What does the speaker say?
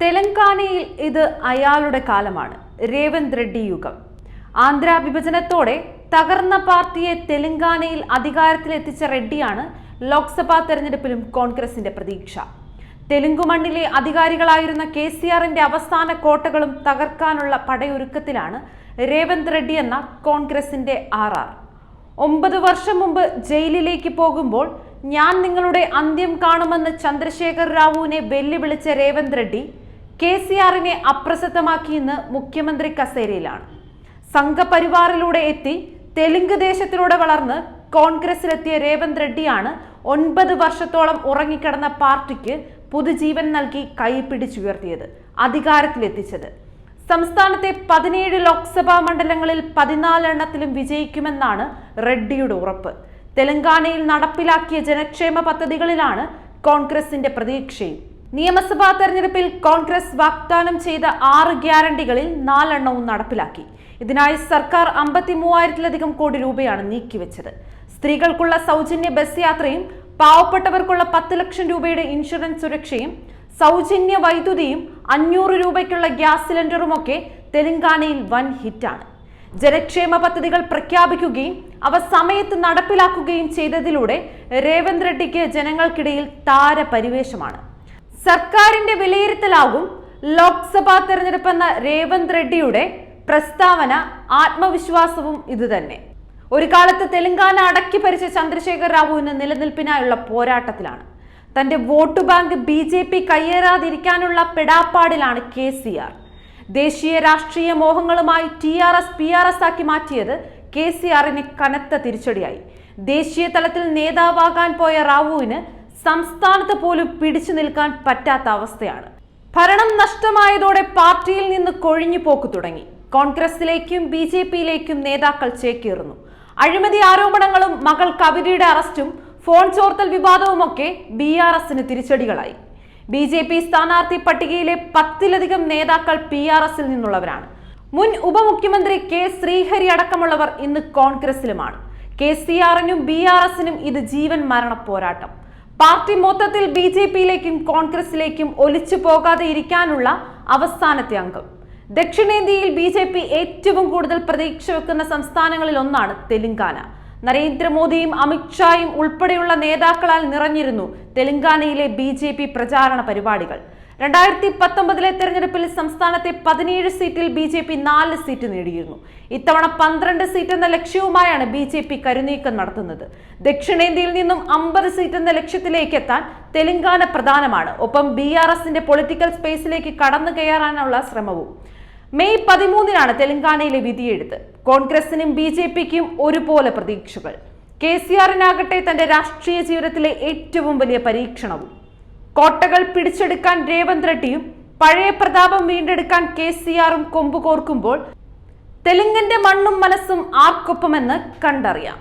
തെലങ്കാനയിൽ ഇത് അയാളുടെ കാലമാണ്. രേവന്ത് റെഡ്ഡി യുഗം. ആന്ധ്ര വിഭജനത്തോടെ തകർന്ന പാർട്ടിയെ തെലങ്കാനയിൽ അധികാരത്തിലെത്തിച്ച റെഡ്ഡിയാണ് ലോക്സഭാ തെരഞ്ഞെടുപ്പിലും കോൺഗ്രസിന്റെ പ്രതീക്ഷ. തെലുങ്കു മണ്ണിലെ അധികാരികളായിരുന്ന KCRന്റെ അവസാന കോട്ടകളും തകർക്കാനുള്ള പടയൊരുക്കത്തിലാണ് രേവന്ത് റെഡ്ഡി എന്ന കോൺഗ്രസിന്റെ RR. 9 വർഷം മുമ്പ് ജയിലിലേക്ക് പോകുമ്പോൾ ഞാൻ നിങ്ങളുടെ അന്ത്യം കാണുമെന്ന് ചന്ദ്രശേഖർ റാവുവിനെ വെല്ലുവിളിച്ച രേവന്ത് റെഡ്ഡി KCRനെ അപ്രസക്തമാക്കി ഇന്ന് മുഖ്യമന്ത്രി കസേരയിലാണ്. സംഘപരിവാറിലൂടെ എത്തി തെലുങ്ക് ദേശത്തിലൂടെ വളർന്ന് കോൺഗ്രസിലെത്തിയ രേവന്ത് റെഡ്ഡിയാണ് 9 വർഷത്തോളം ഉറങ്ങിക്കിടന്ന പാർട്ടിക്ക് പുതുജീവൻ നൽകി കൈപിടിച്ചുയർത്തിയത്, അധികാരത്തിലെത്തിച്ചത്. സംസ്ഥാനത്തെ 17 ലോക്സഭാ മണ്ഡലങ്ങളിൽ 14 എണ്ണത്തിലും വിജയിക്കുമെന്നാണ് റെഡ്ഡിയുടെ ഉറപ്പ്. തെലങ്കാനയിൽ നടപ്പിലാക്കിയ ജനക്ഷേമ പദ്ധതികളിലാണ് കോൺഗ്രസിന്റെ പ്രതീക്ഷയും. നിയമസഭാ തെരഞ്ഞെടുപ്പിൽ കോൺഗ്രസ് വാഗ്ദാനം ചെയ്ത 6 ഗ്യാരണ്ടികളിൽ 4 എണ്ണവും നടപ്പിലാക്കി. ഇതിനായി സർക്കാർ 53,000-ലധികം കോടി രൂപയാണ് നീക്കിവെച്ചത്. സ്ത്രീകൾക്കുള്ള സൗജന്യ ബസ് യാത്രയും പാവപ്പെട്ടവർക്കുള്ള 10 ലക്ഷം രൂപയുടെ ഇൻഷുറൻസ് സുരക്ഷയും സൗജന്യ വൈദ്യുതിയും 500 രൂപയ്ക്കുള്ള ഗ്യാസ് സിലിണ്ടറുമൊക്കെ തെലങ്കാനയിൽ വൻ ഹിറ്റാണ്. ജനക്ഷേമ പദ്ധതികൾ പ്രഖ്യാപിക്കുകയും അവ സമയത്ത് നടപ്പിലാക്കുകയും ചെയ്തതിലൂടെ രേവന്ത് റെഡ്ഡിക്ക് ജനങ്ങൾക്കിടയിൽ താരപരിവേഷമാണ്. സർക്കാരിന്റെ വിലയിരുത്തലാകും ലോക്സഭാ തെരഞ്ഞെടുപ്പെന്ന രേവന്ത് റെഡ്ഡിയുടെ പ്രസ്താവന ആത്മവിശ്വാസവും ഇതുതന്നെ. ഒരു കാലത്ത് തെലങ്കാന അടക്കി ഭരിച്ച ചന്ദ്രശേഖർ റാവുവിന് നിലനിൽപ്പിനായുള്ള പോരാട്ടത്തിലാണ്. തന്റെ വോട്ട് ബാങ്ക് BJP കയ്യേറാതിരിക്കാനുള്ള പെടാപ്പാടിലാണ് KCR. ദേശീയ രാഷ്ട്രീയ മോഹങ്ങളുമായി TRS PRS ആക്കി മാറ്റിയത് KCRന് കനത്ത തിരിച്ചടിയായി. ദേശീയ തലത്തിൽ നേതാവാകാൻ പോയ റാവുവിന് സംസ്ഥാനത്ത് പോലും പിടിച്ചു നിൽക്കാൻ പറ്റാത്ത അവസ്ഥയാണ്. ഭരണം നഷ്ടമായതോടെ പാർട്ടിയിൽ നിന്ന് കൊഴിഞ്ഞു പോക്ക് തുടങ്ങി. കോൺഗ്രസിലേക്കും BJPയിലേക്കും നേതാക്കൾ ചേക്കേറുന്നു. അഴിമതി ആരോപണങ്ങളും മകൾ കവിതയുടെ അറസ്റ്റും ഫോൺ ചോർത്തൽ വിവാദവുമൊക്കെ BRSന് തിരിച്ചടികളായി. BJP സ്ഥാനാർത്ഥി പട്ടികയിലെ 10-ലധികം നേതാക്കൾ PRSൽ നിന്നുള്ളവരാണ്. മുൻ ഉപമുഖ്യമന്ത്രി K ശ്രീഹരി അടക്കമുള്ളവർ ഇന്ന് കോൺഗ്രസിലുമാണ്. KCRനും BRSനും ഇത് ജീവൻ മരണ പോരാട്ടം. പാർട്ടി മൊത്തത്തിൽ BJPയിലേക്കും കോൺഗ്രസിലേക്കും ഒലിച്ചു പോകാതെ ഇരിക്കാനുള്ള അവസാനത്തെ അംഗം. ദക്ഷിണേന്ത്യയിൽ BJP ഏറ്റവും കൂടുതൽ പ്രതീക്ഷ വെക്കുന്ന സംസ്ഥാനങ്ങളിൽ ഒന്നാണ് തെലങ്കാന. നരേന്ദ്രമോദിയും അമിത്ഷായും ഉൾപ്പെടെയുള്ള നേതാക്കളാൽ നിറഞ്ഞിരുന്നു തെലങ്കാനയിലെ BJP പ്രചാരണ പരിപാടികൾ. 2019 തെരഞ്ഞെടുപ്പിൽ സംസ്ഥാനത്തെ 17 സീറ്റിൽ BJP 4 സീറ്റ് നേടിയിരുന്നു. ഇത്തവണ 12 സീറ്റ് എന്ന ലക്ഷ്യവുമായാണ് BJP കരുനീക്കം നടത്തുന്നത്. ദക്ഷിണേന്ത്യയിൽ നിന്നും 50 സീറ്റ് എന്ന ലക്ഷ്യത്തിലേക്ക് എത്താൻ തെലങ്കാന പ്രധാനമാണ്. ഒപ്പം BRSന്റെ പൊളിറ്റിക്കൽ സ്പേസിലേക്ക് കടന്നു കയറാനുള്ള ശ്രമവും. മെയ് 13-നാണ് തെലങ്കാനയിലെ വിധിയെഴുത്ത്. കോൺഗ്രസിനും BJPക്കും ഒരുപോലെ പ്രതീക്ഷകൾ. KCRനാകട്ടെ തന്റെ രാഷ്ട്രീയ ജീവിതത്തിലെ ഏറ്റവും വലിയ പരീക്ഷണവും. കോട്ടകൾ പിടിച്ചെടുക്കാൻ രേവന്ത് റെഡ്ഡിയും പഴയ പ്രതാപം വീണ്ടെടുക്കാൻ KCRും കൊമ്പുകോർക്കുമ്പോൾ തെലുങ്കിന്റെ മണ്ണും മനസ്സും ആർക്കൊപ്പമെന്ന് കണ്ടറിയാം.